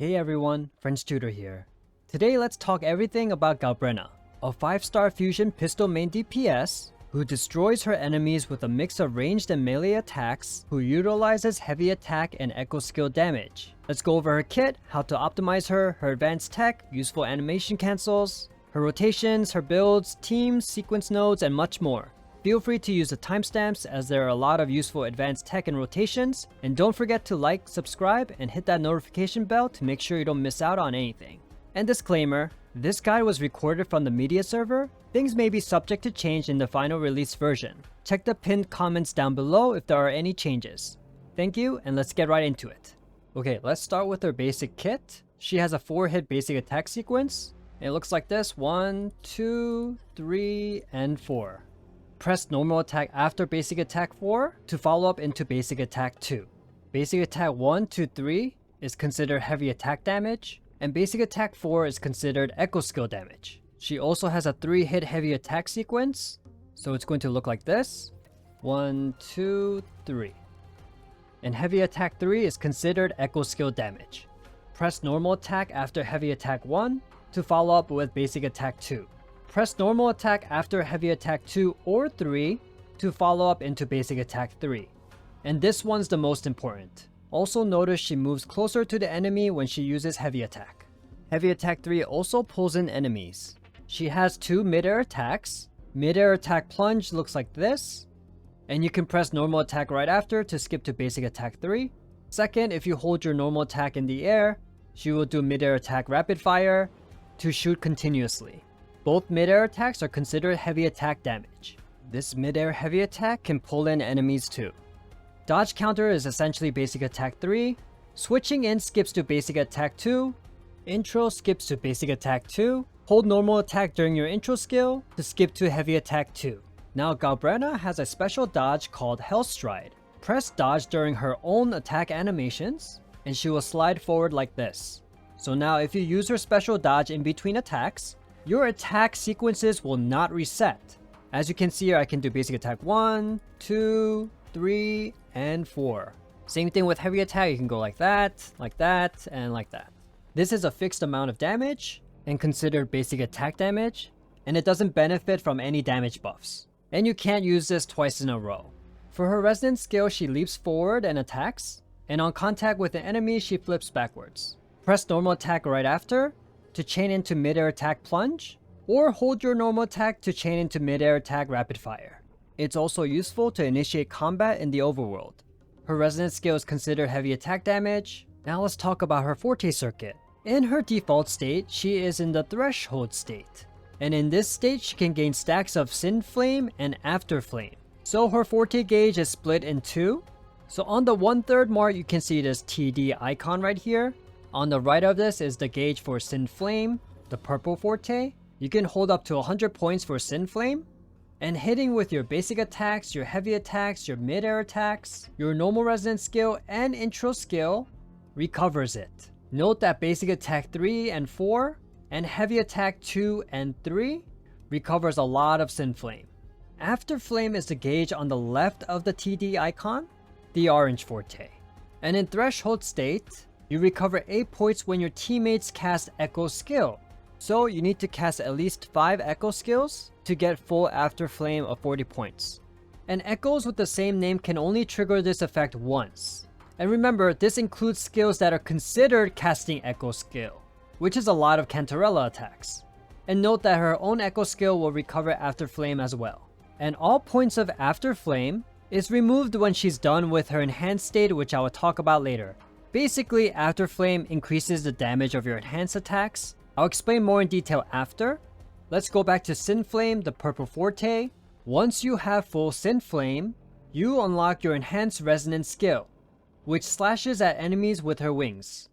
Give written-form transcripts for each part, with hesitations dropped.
Hey everyone, French Tutor here. Today let's talk everything about Galbrena, a 5-star fusion pistol main DPS who destroys her enemies with a mix of ranged and melee attacks, who utilizes heavy attack and echo skill damage. Let's go over her kit, how to optimize her advanced tech, useful animation cancels, her rotations, her builds, teams, sequence nodes, and much more. Feel free to use the timestamps as there are a lot of useful advanced tech and rotations, and don't forget to like, subscribe, and hit that notification bell to make sure you don't miss out on anything. And disclaimer, this guide was recorded from the media server. Things may be subject to change in the final release version. Check the pinned comments down below if there are any changes. Thank you, and let's get right into it. Okay, let's start with her basic kit. She has a 4-hit basic attack sequence. It looks like this: 1, 2, 3, and 4. Press normal attack after basic attack 4 to follow up into basic attack 2. Basic attack 1 to 3 is considered heavy attack damage, and basic attack 4 is considered echo skill damage. She also has a 3-hit heavy attack sequence, so it's going to look like this: 1, 2, 3. And heavy attack 3 is considered echo skill damage. Press normal attack after heavy attack 1 to follow up with basic attack 2. Press normal attack after heavy attack 2 or 3 to follow up into basic attack 3. And this one's the most important. Also notice she moves closer to the enemy when she uses heavy attack. Heavy attack 3 also pulls in enemies. She has 2 mid-air attacks. Mid-air attack plunge looks like this, and you can press normal attack right after to skip to basic attack 3. Second, if you hold your normal attack in the air, she will do mid-air attack rapid fire to shoot continuously. Both mid-air attacks are considered heavy attack damage. This mid-air heavy attack can pull in enemies too. Dodge counter is essentially basic attack 3. Switching in skips to basic attack 2. Intro skips to basic attack 2. Hold normal attack during your intro skill to skip to heavy attack 2. Now Galbrena has a special dodge called Hell Stride. Press dodge during her own attack animations, and she will slide forward like this. So now if you use her special dodge in between attacks, your attack sequences will not reset. As you can see here, I can do basic attack 1, 2, 3, and 4. Same thing with heavy attack, you can go like that, and like that. This is a fixed amount of damage and considered basic attack damage, and it doesn't benefit from any damage buffs. And you can't use this twice in a row. For her resonance skill, she leaps forward and attacks, and on contact with an enemy, she flips backwards. Press normal attack right after to chain into mid-air attack plunge, or hold your normal attack to chain into mid-air attack rapid fire. It's also useful to initiate combat in the overworld. Her resonance skill is considered heavy attack damage. Now let's talk about her Forte Circuit. In her default state, she is in the threshold state. And in this state, she can gain stacks of Sin Flame and Afterflame. So her Forte gauge is split in two. So on the 1/3 mark, you can see this TD icon right here. On the right of this is the gauge for Sin Flame, the purple Forte. You can hold up to 100 points for Sin Flame. And hitting with your basic attacks, your heavy attacks, your mid-air attacks, your normal resonance skill, and intro skill recovers it. Note that basic attack 3 and 4 and heavy attack 2 and 3 recovers a lot of Sin Flame. Afterflame is the gauge on the left of the TD icon, the orange Forte. And in threshold state, you recover 8 points when your teammates cast echo skill. So you need to cast at least 5 echo skills to get full Afterflame of 40 points. And echoes with the same name can only trigger this effect once. And remember, this includes skills that are considered casting echo skill, which is a lot of Cantarella attacks. And note that her own echo skill will recover Afterflame as well. And all points of Afterflame is removed when she's done with her enhanced state, which I will talk about later. Basically, Afterflame increases the damage of your enhanced attacks. I'll explain more in detail after. Let's go back to Sin Flame, the purple Forte. Once you have full Sin Flame, you unlock your enhanced resonance skill, which slashes at enemies with her wings.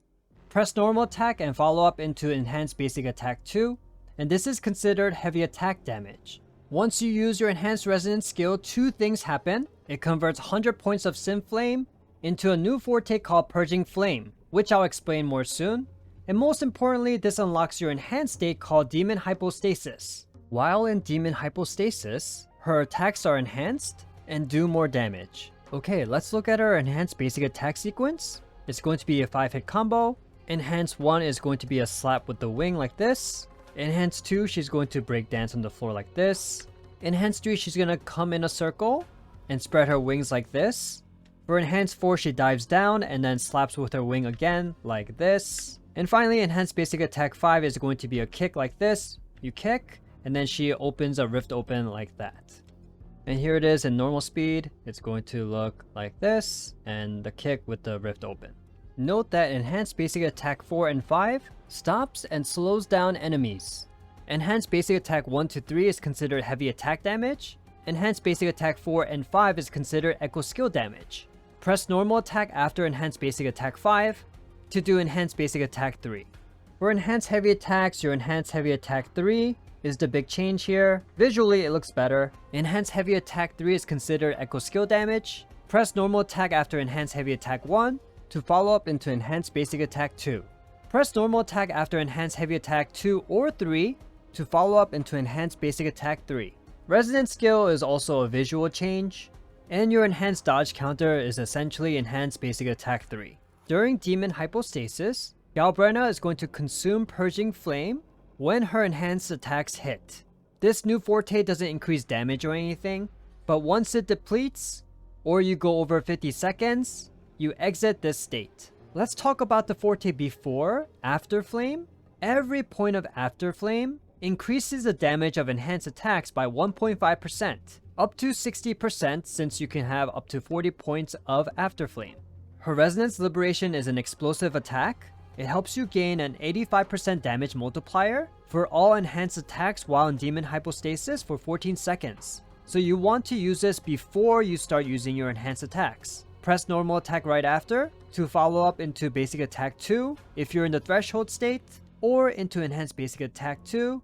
Press normal attack and follow up into enhanced basic attack 2, and this is considered heavy attack damage. Once you use your enhanced resonance skill, 2 things happen. It converts 100 points of Sin Flame into a new Forte called Purging Flame, which I'll explain more soon. And most importantly, this unlocks your enhanced state called Demon Hypostasis. While in Demon Hypostasis, her attacks are enhanced and do more damage. Okay, let's look at her enhanced basic attack sequence. It's going to be a 5-hit combo. Enhance 1 is going to be a slap with the wing like this. Enhance 2, she's going to break dance on the floor like this. Enhance 3, she's going to come in a circle and spread her wings like this. For Enhance 4, she dives down and then slaps with her wing again like this. And finally, Enhanced Basic Attack 5 is going to be a kick like this. You kick, and then she opens a rift open like that. And here it is in normal speed. It's going to look like this, and the kick with the rift open. Note that Enhanced Basic Attack 4 and 5 stops and slows down enemies. Enhanced Basic Attack 1 to 3 is considered heavy attack damage. Enhanced Basic Attack 4 and 5 is considered echo skill damage. Press normal attack after Enhanced Basic Attack 5 to do Enhanced Basic Attack 3. For Enhanced Heavy Attacks, your Enhanced Heavy Attack 3 is the big change here. Visually, it looks better. Enhanced Heavy Attack 3 is considered echo skill damage. Press normal attack after Enhanced Heavy Attack 1 to follow up into Enhanced Basic Attack 2. Press normal attack after Enhanced Heavy Attack 2 or 3 to follow up into Enhanced Basic Attack 3. Resonant skill is also a visual change, and your enhanced dodge counter is essentially Enhanced Basic Attack 3. During Demon Hypostasis, Galbrena is going to consume Purging Flame when her enhanced attacks hit. This new Forte doesn't increase damage or anything, but once it depletes, or you go over 50 seconds, you exit this state. Let's talk about the Forte before Afterflame. Every point of Afterflame increases the damage of enhanced attacks by 1.5%, up to 60% since you can have up to 40 points of Afterflame. Her Resonance Liberation is an explosive attack. It helps you gain an 85% damage multiplier for all enhanced attacks while in Demon Hypostasis for 14 seconds. So you want to use this before you start using your enhanced attacks. Press normal attack right after to follow up into Basic Attack 2 if you're in the Threshold state, or into Enhanced Basic Attack 2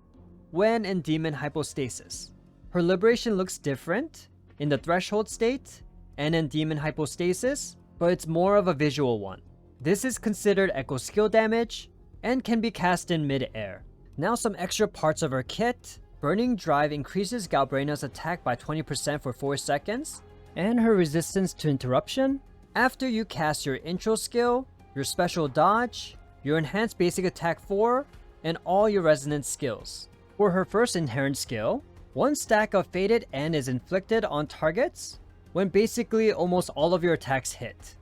when in Demon Hypostasis. Her liberation looks different in the Threshold state and in Demon Hypostasis, but it's more of a visual one. This is considered echo skill damage and can be cast in mid-air. Now some extra parts of her kit. Burning Drive increases Galbrena's attack by 20% for 4 seconds, and her resistance to interruption after you cast your intro skill, your special dodge, your enhanced basic attack 4, and all your resonance skills. For her first inherent skill, 1 stack of Fated End is inflicted on targets when basically almost all of your attacks hit.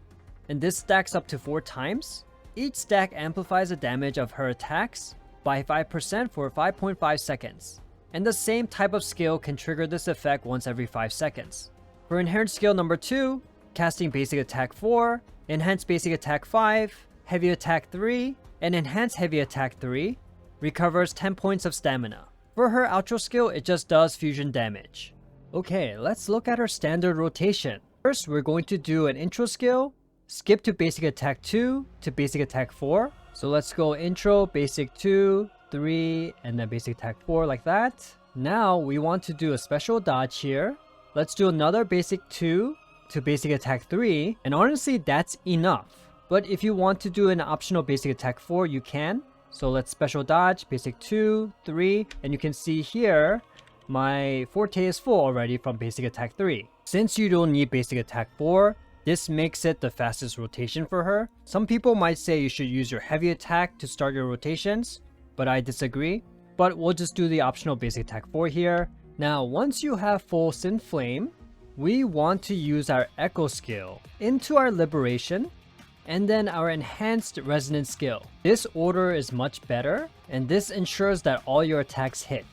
And this stacks up to 4 times. Each stack amplifies the damage of her attacks by 5% for 5.5 seconds. And the same type of skill can trigger this effect once every 5 seconds. For inherent skill number 2, casting basic attack 4, enhanced basic attack 5, heavy attack 3, and enhanced heavy attack 3, recovers 10 points of stamina. For her outro skill, it just does fusion damage. Okay, let's look at her standard rotation. First, we're going to do an intro skill, skip to basic attack 2 to basic attack 4. So let's go intro, basic 2, 3, and then basic attack 4 like that. Now we want to do a special dodge here. Let's do another basic 2 to basic attack 3, and honestly that's enough. But if you want to do an optional basic attack 4, you can. So let's special dodge, basic 2, 3, and you can see here my Forte is full already from basic attack 3. Since you don't need basic attack 4, this makes it the fastest rotation for her. Some people might say you should use your heavy attack to start your rotations, but I disagree. But we'll just do the optional basic attack 4 here. Now, once you have full Synth Flame, we want to use our Echo skill into our Liberation, and then our enhanced resonance skill. This order is much better, and this ensures that all your attacks hit.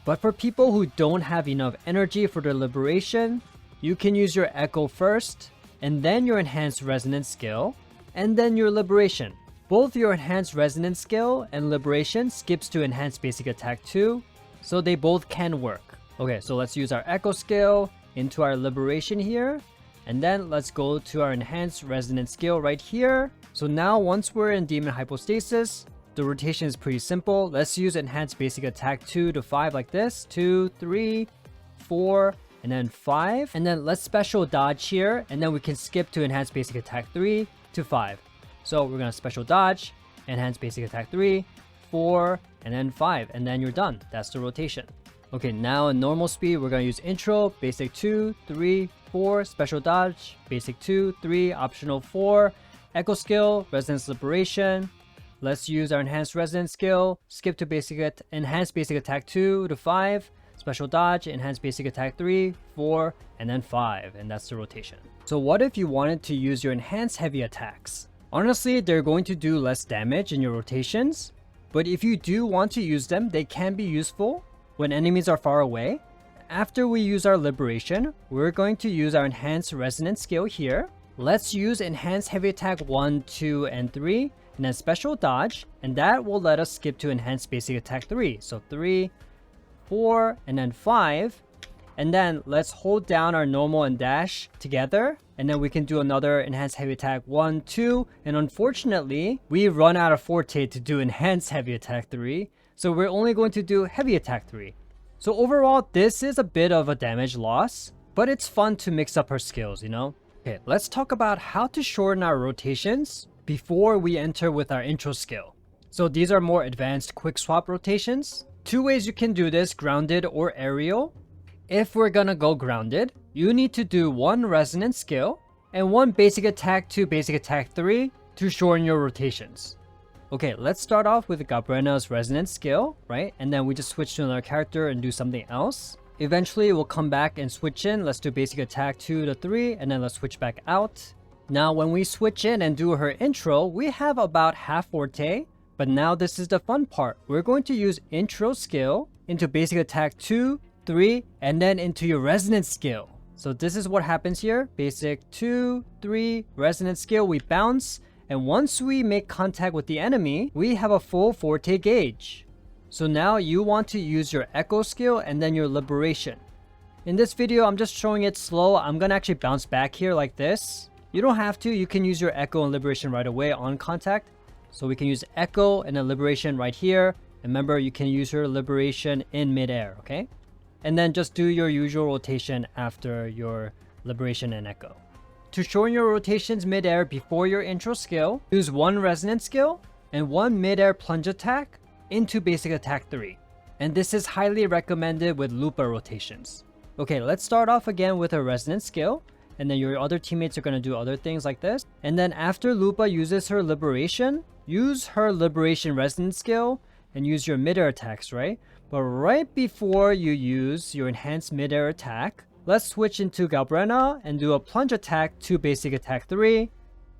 But for people who don't have enough energy for their liberation, you can use your Echo first, and then your enhanced resonance skill, and then your liberation. Both your enhanced resonance skill and liberation skips to enhanced basic attack 2, so they both can work. Okay, so let's use our Echo skill into our liberation here, and then let's go to our enhanced resonance skill right here. So now once we're in Demon Hypostasis, the rotation is pretty simple. Let's use enhanced basic attack 2 to 5 like this. 2, 3, 4, and then 5. And then let's special dodge here, and then we can skip to enhanced basic attack 3 to 5. So we're gonna special dodge, enhanced basic attack 3, 4, and then 5, and then you're done. That's the rotation. Okay, now in normal speed, we're gonna use intro, basic 2, 3, 4, special dodge, basic 2, 3, optional 4, echo skill, resonance liberation, Let's use our enhanced resonance skill, skip to enhanced basic attack 2 to 5, special dodge, enhanced basic attack 3, 4, and then 5, and that's the rotation. So what if you wanted to use your enhanced heavy attacks? Honestly, they're going to do less damage in your rotations, but if you do want to use them, they can be useful when enemies are far away. After we use our liberation, we're going to use our enhanced resonance skill here. Let's use enhanced heavy attack 1, 2, and 3, and then special dodge, and that will let us skip to enhanced basic attack 3. So 3, 4, and then 5. And then let's hold down our normal and dash together, and then we can do another enhanced heavy attack 1, 2, and unfortunately, we run out of Forte to do enhanced heavy attack 3, so we're only going to do heavy attack 3. So overall, this is a bit of a damage loss, but it's fun to mix up her skills, you know? Okay, let's talk about how to shorten our rotations before we enter with our intro skill. So these are more advanced quick swap rotations. 2 ways you can do this, grounded or aerial. If we're gonna go grounded, you need to do 1 resonance skill and 1 basic attack 2, basic attack 3 to shorten your rotations. Okay, let's start off with Galbrena's resonance skill, right? And then we just switch to another character and do something else. Eventually, we'll come back and switch in. Let's do basic attack 2 to 3, and then let's switch back out. Now, when we switch in and do her intro, we have about half Forte. But now this is the fun part. We're going to use intro skill into basic attack 2, 3, and then into your resonance skill. So this is what happens here. Basic 2, 3, resonance skill, we bounce. And once we make contact with the enemy, we have a full Forte gauge. So now you want to use your echo skill and then your liberation. In this video, I'm just showing it slow. I'm gonna actually bounce back here like this. You don't have to, you can use your echo and liberation right away on contact. So we can use echo and then liberation right here. And remember, you can use your liberation in midair, okay? And then just do your usual rotation after your liberation and echo. To shorten your rotations midair before your intro skill, use 1 resonance skill and 1 midair plunge attack into basic attack 3. And this is highly recommended with Lupa rotations. Okay, let's start off again with a resonance skill, and then your other teammates are going to do other things like this. And then after Lupa uses her liberation, use her liberation resonance skill and use your midair attacks, right? But right before you use your enhanced midair attack, let's switch into Galbrena and do a plunge attack 2, basic attack 3,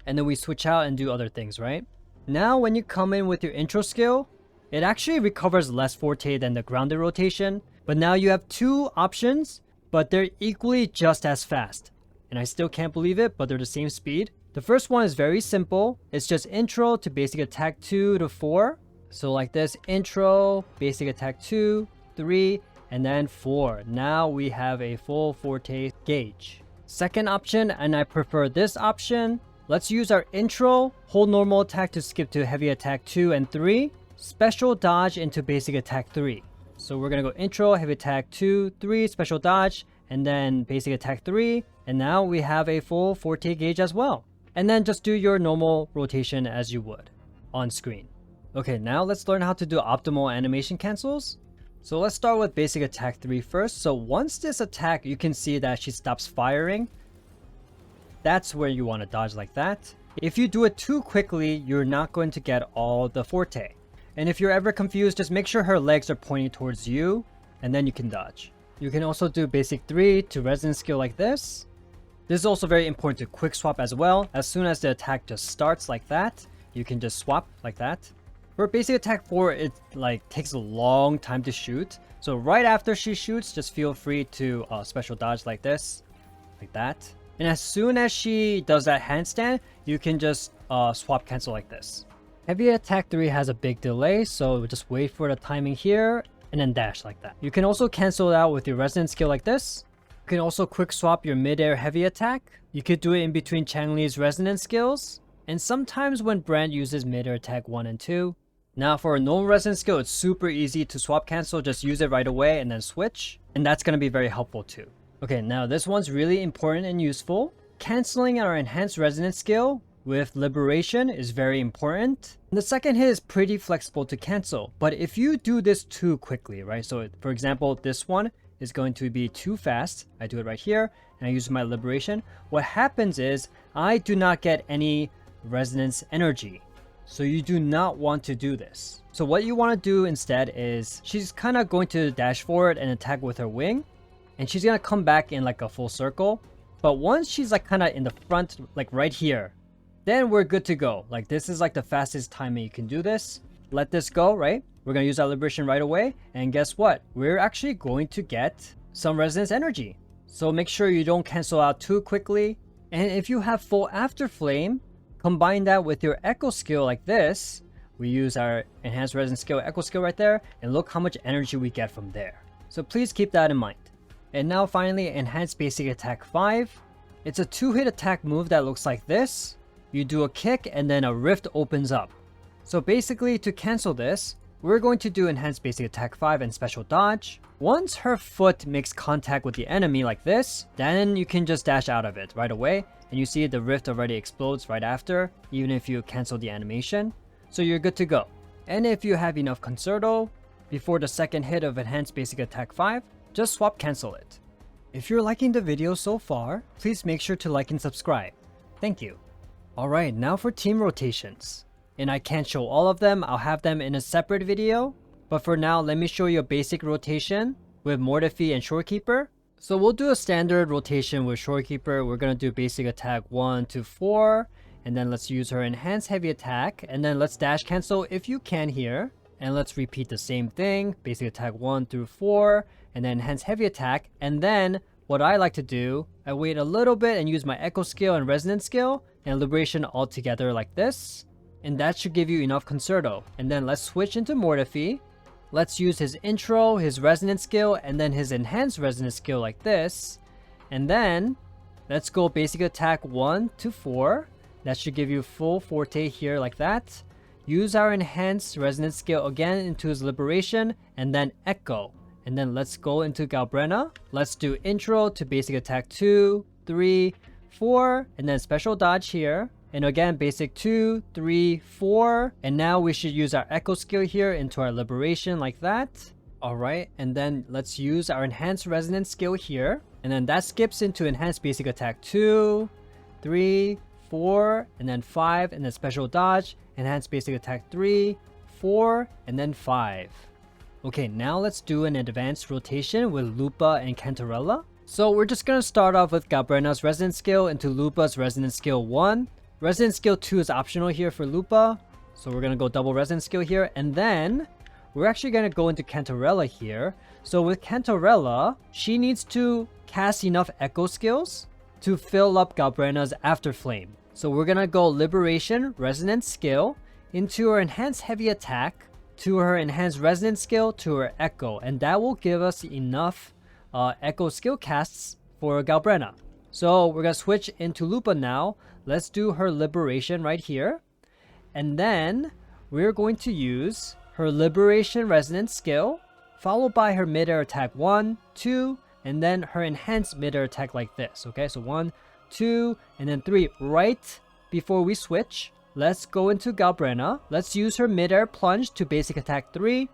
and then we switch out and do other things, right? Now when you come in with your intro skill, it actually recovers less Forte than the grounded rotation, but now you have 2 options, but they're equally just as fast. And I still can't believe it, but they're the same speed. The first one is very simple. It's just intro to basic attack 2 to 4. So like this, intro, basic attack 2, 3, and then 4. Now we have a full Forte gauge. Second option, and I prefer this option. Let's use our intro, hold normal attack to skip to heavy attack 2 and 3, special dodge into basic attack 3. So we're gonna go intro, heavy attack 2, 3, special dodge, and then basic attack 3. And now we have a full Forte gauge as well. And then just do your normal rotation as you would on screen. Okay, now let's learn how to do optimal animation cancels. So let's start with basic attack 3 first. So once this attack, you can see that she stops firing. That's where you want to dodge like that. If you do it too quickly, you're not going to get all the Forte. And if you're ever confused, just make sure her legs are pointing towards you, and then you can dodge. You can also do basic 3 to resonance skill like this. This is also very important to quick swap as well. As soon as the attack just starts like that, you can just swap like that. For basic attack 4, it takes a long time to shoot. So right after she shoots, just feel free to special dodge like this, like that. And as soon as she does that handstand, you can just swap cancel like this. Heavy attack 3 has a big delay, so just wait for the timing here and then dash like that. You can also cancel it out with your resonance skill like this. You can also quick swap your mid-air heavy attack. You could do it in between Changli's resonance skills, and sometimes when Brant uses mid-air attack 1 and 2. Now for a normal resonance skill, it's super easy to swap cancel, just use it right away and then switch, and that's going to be very helpful too. Okay, now this one's really important and useful. Canceling our enhanced resonance skill with liberation is very important. And the second hit is pretty flexible to cancel, but if you do this too quickly, right? So for example, this one is going to be too fast. I do it right here and I use my liberation. What happens is I do not get any resonance energy. So you do not want to do this. So what you want to do instead is she's kind of going to dash forward and attack with her wing. And she's going to come back in like a full circle. But once she's like kind of in the front, like right here, then we're good to go. Like this is like the fastest timing you can do this. Let this go, right? We're going to use our liberation right away. And guess what? We're actually going to get some resonance energy. So make sure you don't cancel out too quickly. And if you have full Afterflame, combine that with your echo skill like this. We use our enhanced resonance skill, echo skill right there. And look how much energy we get from there. So please keep that in mind. And now finally, enhanced basic attack 5. It's a 2-hit attack move that looks like this. You do a kick and then a rift opens up. So basically to cancel this, we're going to do enhanced basic attack 5 and special dodge. Once her foot makes contact with the enemy like this, then you can just dash out of it right away. And you see the rift already explodes right after, even if you cancel the animation. So you're good to go. And if you have enough concerto, before the second hit of enhanced basic attack 5, just swap cancel it. If you're liking the video so far, please make sure to like and subscribe. Thank you. Alright, now for team rotations. And I can't show all of them, I'll have them in a separate video. But for now, let me show you a basic rotation with Mortefi and Scorekeeper. So we'll do a standard rotation with Scorekeeper. We're gonna do basic attack 1 to 4. And then let's use her enhanced heavy attack. And then let's dash cancel if you can here. And let's repeat the same thing. Basic attack 1 through 4. And then enhanced heavy attack. And then what I like to do, I wait a little bit and use my echo skill and resonance skill and liberation all together like this. And that should give you enough concerto. And then let's switch into Mortefi. Let's use his intro, his resonance skill, and then his enhanced resonance skill like this. And then let's go basic attack 1 to 4. That should give you full forte here like that. Use our enhanced resonance skill again into his liberation and then echo. And then let's go into Galbrena. Let's do intro to basic attack 2, 3, 4, and then special dodge here. And again, basic 2, 3, 4. And now we should use our echo skill here into our liberation like that. Alright, and then let's use our enhanced resonance skill here. And then that skips into enhanced basic attack 2, 3, 4, and then 5, and then special dodge, enhanced basic attack 3, 4, and then 5. Okay, now let's do an advanced rotation with Lupa and Cantarella. So we're just gonna start off with Galbrena's resonance skill into Lupa's resonance skill 1. Resonance skill 2 is optional here for Lupa. So we're gonna go double resonance skill here. And then we're actually gonna go into Cantarella here. So with Cantarella, she needs to cast enough echo skills to fill up Galbrena's Afterflame. So we're gonna go liberation, resonance skill, into her enhanced heavy attack, to her enhanced resonance skill, to her echo. And that will give us enough echo skill casts for Galbrena. So we're gonna switch into Lupa now. Let's do her liberation right here. And then we're going to use her liberation resonance skill, followed by her mid-air attack 1, 2, and then her enhanced mid-air attack like this. Okay, so 1, 2, and then 3. Right before we switch, let's go into Galbrena. Let's use her mid-air plunge to basic attack 3.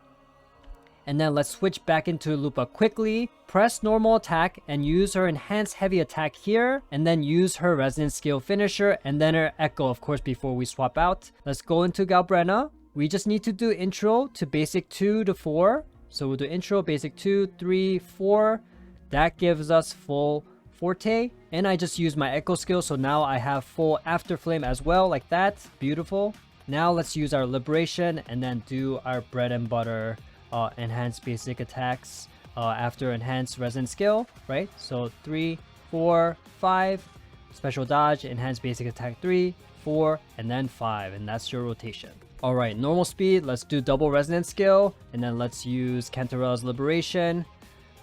And then let's switch back into Lupa quickly, press normal attack, and use her enhanced heavy attack here, and then use her resonance skill finisher, and then her echo, of course, before we swap out. Let's go into Galbrena. We just need to do intro to basic 2 to 4. So we'll do intro, basic 2, 3, 4. That gives us full forte. And I just used my echo skill, so now I have full Afterflame as well, like that. Beautiful. Now let's use our liberation, and then do our bread and butter enhanced basic attacks after enhanced resonance skill, right? So 3, 4, 5, special dodge, enhanced basic attack 3, 4, and then 5, and that's your rotation. Alright, normal speed, let's do double resonance skill, and then let's use Cantarella's liberation,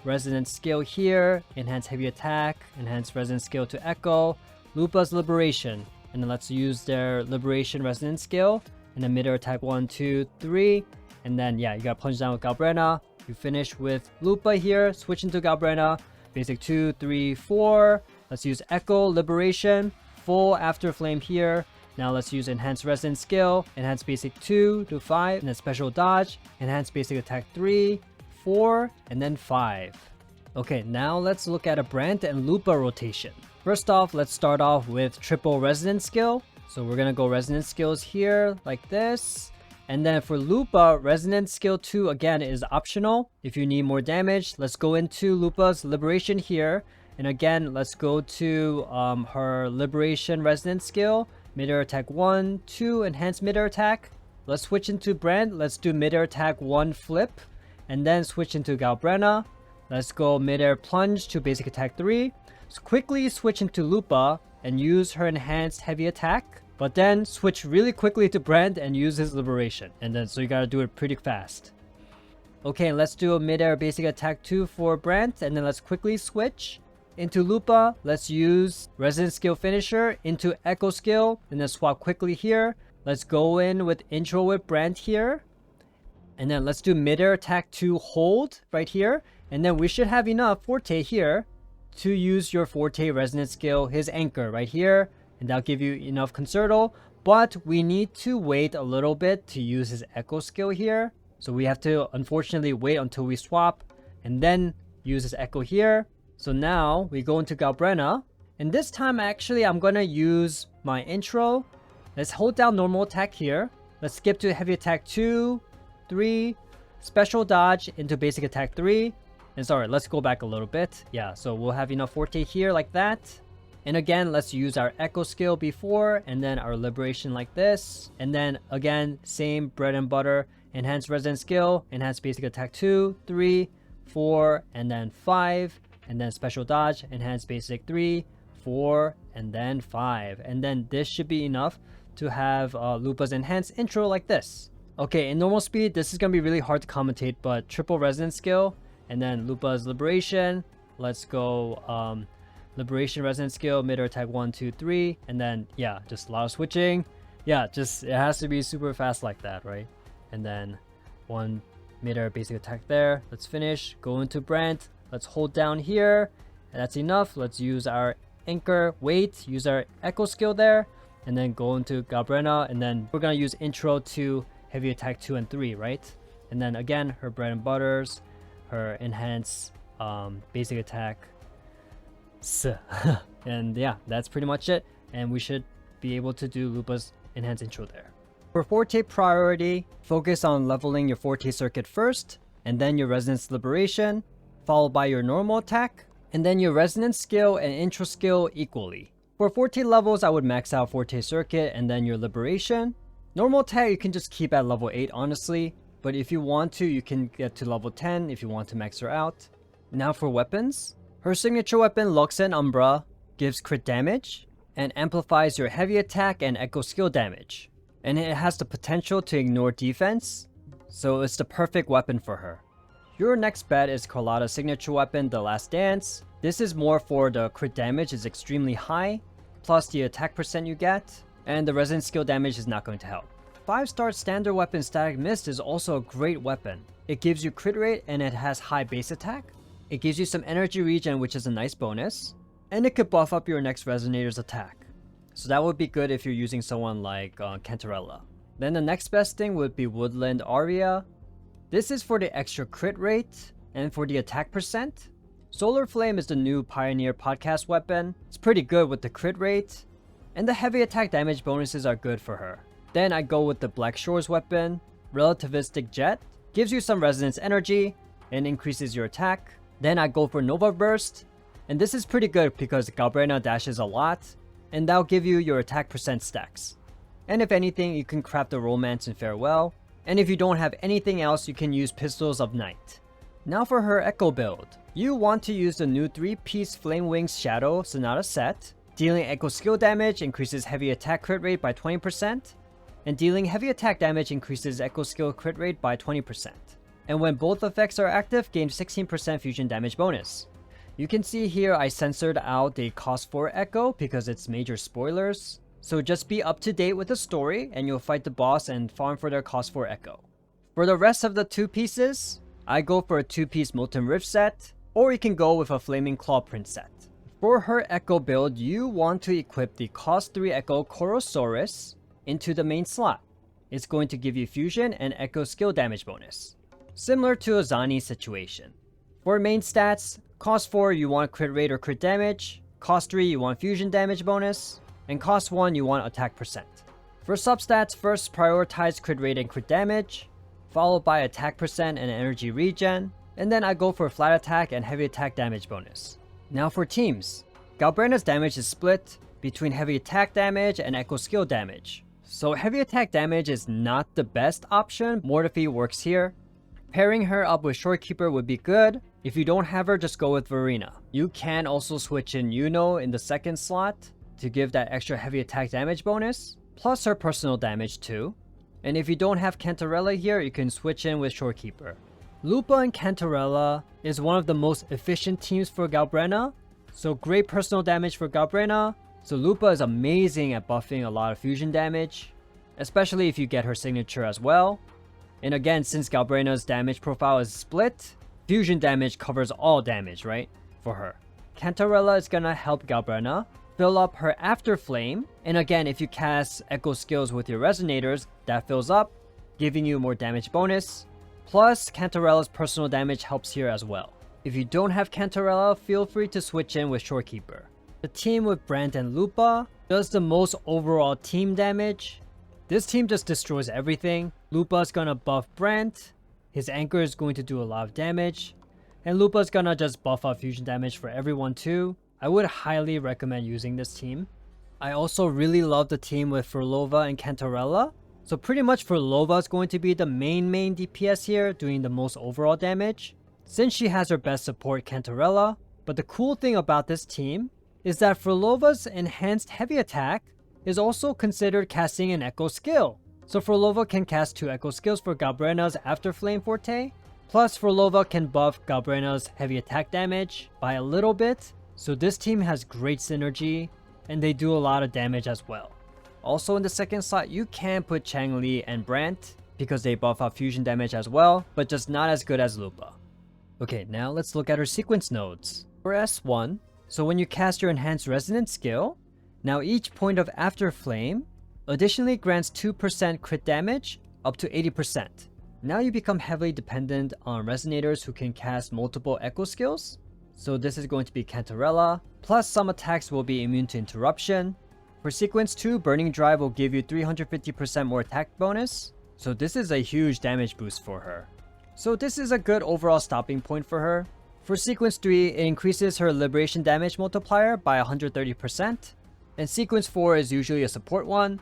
resonance skill here, enhanced heavy attack, enhanced resonance skill to echo, Lupa's liberation, and then let's use their liberation resonance skill, and then mid-air attack 1, 2, 3, and then yeah, you gotta punch down with Galbrena. You finish with Lupa here, switch into Galbrena, basic 2, 3, 4. Let's use echo, liberation, full Afterflame here. Now let's use enhanced resonance skill, enhanced basic 2 to 5, and then special dodge, enhanced basic attack 3, 4, and then 5. Okay, now let's look at a Brant and Lupa rotation. First off, let's start off with triple resonance skill. So we're gonna go Resonance Skills here, like this. And then for Lupa, Resonance Skill 2 again is optional. If you need more damage, let's go into Lupa's Liberation here. And again, let's go to her Liberation Resonance Skill. Mid-air attack 1, 2, enhanced mid-air attack. Let's switch into Brant. Let's do mid-air attack 1 flip. And then switch into Galbrena. Let's go mid-air plunge to basic attack 3. So quickly switch into Lupa and use her enhanced heavy attack. But then switch really quickly to Brant and use his Liberation. And then so you gotta do it pretty fast. Okay, let's do a mid-air basic attack 2 for Brant. And then let's quickly switch into Lupa. Let's use Resonance Skill Finisher into Echo Skill. And then swap quickly here. Let's go in with Intro with Brant here. And then let's do mid-air attack 2 hold right here. And then we should have enough Forte here to use your Forte Resonance Skill, his Anchor right here. And that'll give you enough Concerto. But we need to wait a little bit to use his Echo Skill here. So we have to unfortunately wait until we swap and then use his Echo here. So now we go into Galbrena. And this time actually I'm gonna use my intro. Let's hold down normal attack here. Let's skip to heavy attack 2, 3, special dodge into basic attack 3. And sorry, let's go back a little bit. Yeah, so we'll have enough Forte here like that. And again, let's use our Echo Skill before, and then our Liberation like this. And then again, same bread and butter, enhanced Resonance Skill, enhanced basic attack 2, 3, 4, and then 5. And then special dodge, enhanced basic 3, 4, and then 5. And then this should be enough to have Lupa's enhanced intro like this. Okay, in normal speed, this is going to be really hard to commentate, but triple Resonance Skill, and then Lupa's Liberation. Let's go Liberation Resonance Skill, mid-air attack 1, 2, 3, and then yeah, just a lot of switching. Yeah, just it has to be super fast like that, right? And then one mid-air basic attack there. Let's finish. Go into Brant. Let's hold down here, and that's enough. Let's use our Anchor, wait, use our Echo Skill there, and then go into Galbrena, and then we're gonna use intro to heavy attack 2 and 3, right? And then again, her bread and butters, her enhanced basic attack. And yeah, that's pretty much it. And we should be able to do Lupa's enhanced intro there. For Forte priority, focus on leveling your Forte Circuit first, and then your Resonance Liberation, followed by your normal attack, and then your Resonance Skill and Intro Skill equally. For Forte levels, I would max out Forte Circuit and then your Liberation. Normal attack you can just keep at level 8 honestly, but if you want to, you can get to level 10 if you want to max her out. Now for weapons. Her signature weapon, Lux and Umbra, gives crit damage and amplifies your heavy attack and echo skill damage. And it has the potential to ignore defense, so it's the perfect weapon for her. Your next bet is Carlotta's signature weapon, The Last Dance. This is more for the crit damage is extremely high, plus the attack percent you get, and the resonance skill damage is not going to help. 5-star standard weapon Static Mist is also a great weapon. It gives you crit rate and it has high base attack. It gives you some energy regen, which is a nice bonus, and it could buff up your next Resonator's attack. So that would be good if you're using someone like Cantarella. Then the next best thing would be Woodland Aria. This is for the extra crit rate and for the attack percent. Solar Flame is the new Pioneer podcast weapon. It's pretty good with the crit rate, and the heavy attack damage bonuses are good for her. Then I go with the Black Shores weapon, Relativistic Jet. Gives you some resonance energy and increases your attack. Then I go for Nova Burst, and this is pretty good because Galbrena dashes a lot, and that'll give you your attack percent stacks. And if anything, you can craft the Romance and Farewell, and if you don't have anything else, you can use Pistols of Night. Now for her Echo build. You want to use the new 3-piece Flame Wings Shadow Sonata set. Dealing Echo skill damage increases heavy attack crit rate by 20%, and dealing heavy attack damage increases Echo skill crit rate by 20%. And when both effects are active, gain 16% fusion damage bonus. You can see here I censored out the cost 4 Echo because it's major spoilers. So just be up to date with the story and you'll fight the boss and farm for their cost 4 Echo. For the rest of the 2 pieces, I go for a 2-piece Molten Rift set, or you can go with a Flaming Claw print set. For her Echo build, you want to equip the cost 3 Echo Korosaurus into the main slot. It's going to give you fusion and Echo skill damage bonus, similar to a Zani situation. For main stats, cost 4 you want crit rate or crit damage, cost 3 you want fusion damage bonus, and cost 1 you want attack percent. For substats, first prioritize crit rate and crit damage, followed by attack percent and energy regen, and then I go for flat attack and heavy attack damage bonus. Now for teams, Galbrena's damage is split between heavy attack damage and echo skill damage. So heavy attack damage is not the best option. Mortefi works here. Pairing her up with Scorekeeper would be good. If you don't have her, just go with Verena. You can also switch in Yuno in the second slot to give that extra heavy attack damage bonus, plus her personal damage too. And if you don't have Cantarella here, you can switch in with Scorekeeper. Lupa and Cantarella is one of the most efficient teams for Galbrena, so great personal damage for Galbrena. So Lupa is amazing at buffing a lot of fusion damage, especially if you get her signature as well. And again, since Galbrena's damage profile is split, fusion damage covers all damage, right? For her. Cantarella is gonna help Galbrena fill up her Afterflame, and again, if you cast Echo skills with your Resonators, that fills up, giving you more damage bonus. Plus, Cantarella's personal damage helps here as well. If you don't have Cantarella, feel free to switch in with Scorekeeper. The team with Brant and Lupa does the most overall team damage. This team just destroys everything. Lupa's gonna buff Brant, his anchor is going to do a lot of damage, and Lupa's gonna just buff out fusion damage for everyone too. I would highly recommend using this team. I also really love the team with Frolova and Cantarella. So pretty much Frolova is going to be the main DPS here, doing the most overall damage, since she has her best support Cantarella. But the cool thing about this team is that Frolova's enhanced heavy attack is also considered casting an echo skill. So Frolova can cast 2 echo skills for Galbrena's Afterflame Forte, plus Frolova can buff Galbrena's heavy attack damage by a little bit. So this team has great synergy, and they do a lot of damage as well. Also in the second slot, you can put Changli and Brant, because they buff out fusion damage as well, but just not as good as Lupa. Okay, now let's look at her sequence nodes. For S1, so when you cast your enhanced resonance skill, now each point of Afterflame additionally grants 2% crit damage up to 80%. Now you become heavily dependent on Resonators who can cast multiple echo skills. So this is going to be Cantarella, plus some attacks will be immune to interruption. For sequence 2, Burning Drive will give you 350% more attack bonus. So this is a huge damage boost for her. So this is a good overall stopping point for her. For sequence 3, it increases her liberation damage multiplier by 130%. And sequence 4 is usually a support one.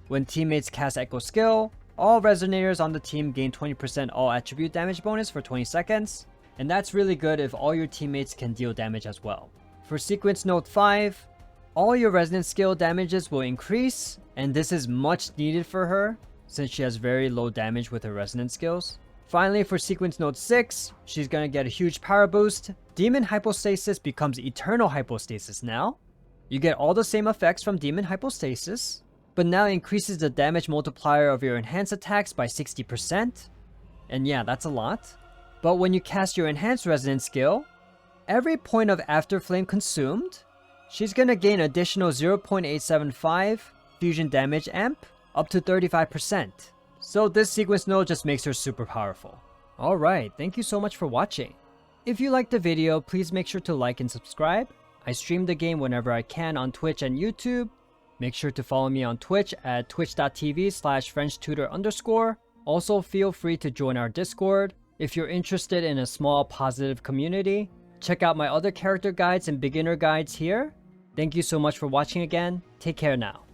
When teammates cast echo skill, all Resonators on the team gain 20% all attribute damage bonus for 20 seconds. And that's really good if all your teammates can deal damage as well. For sequence node 5, all your resonance skill damages will increase, and this is much needed for her since she has very low damage with her resonance skills. Finally, for sequence node 6, she's gonna get a huge power boost. Demon Hypostasis becomes Eternal Hypostasis now. You get all the same effects from Demon Hypostasis, but now increases the damage multiplier of your enhanced attacks by 60%. And yeah, that's a lot. But when you cast your enhanced resonance skill, every point of Afterflame consumed, she's gonna gain additional 0.875 fusion damage amp up to 35%. So this sequence node just makes her super powerful. Alright, thank you so much for watching. If you liked the video, please make sure to like and subscribe. I stream the game whenever I can on Twitch and YouTube. Make sure to follow me on Twitch at twitch.tv/FrenchTutor_. Also feel free to join our Discord. If you're interested in a small positive community, check out my other character guides and beginner guides here. Thank you so much for watching again. Take care now.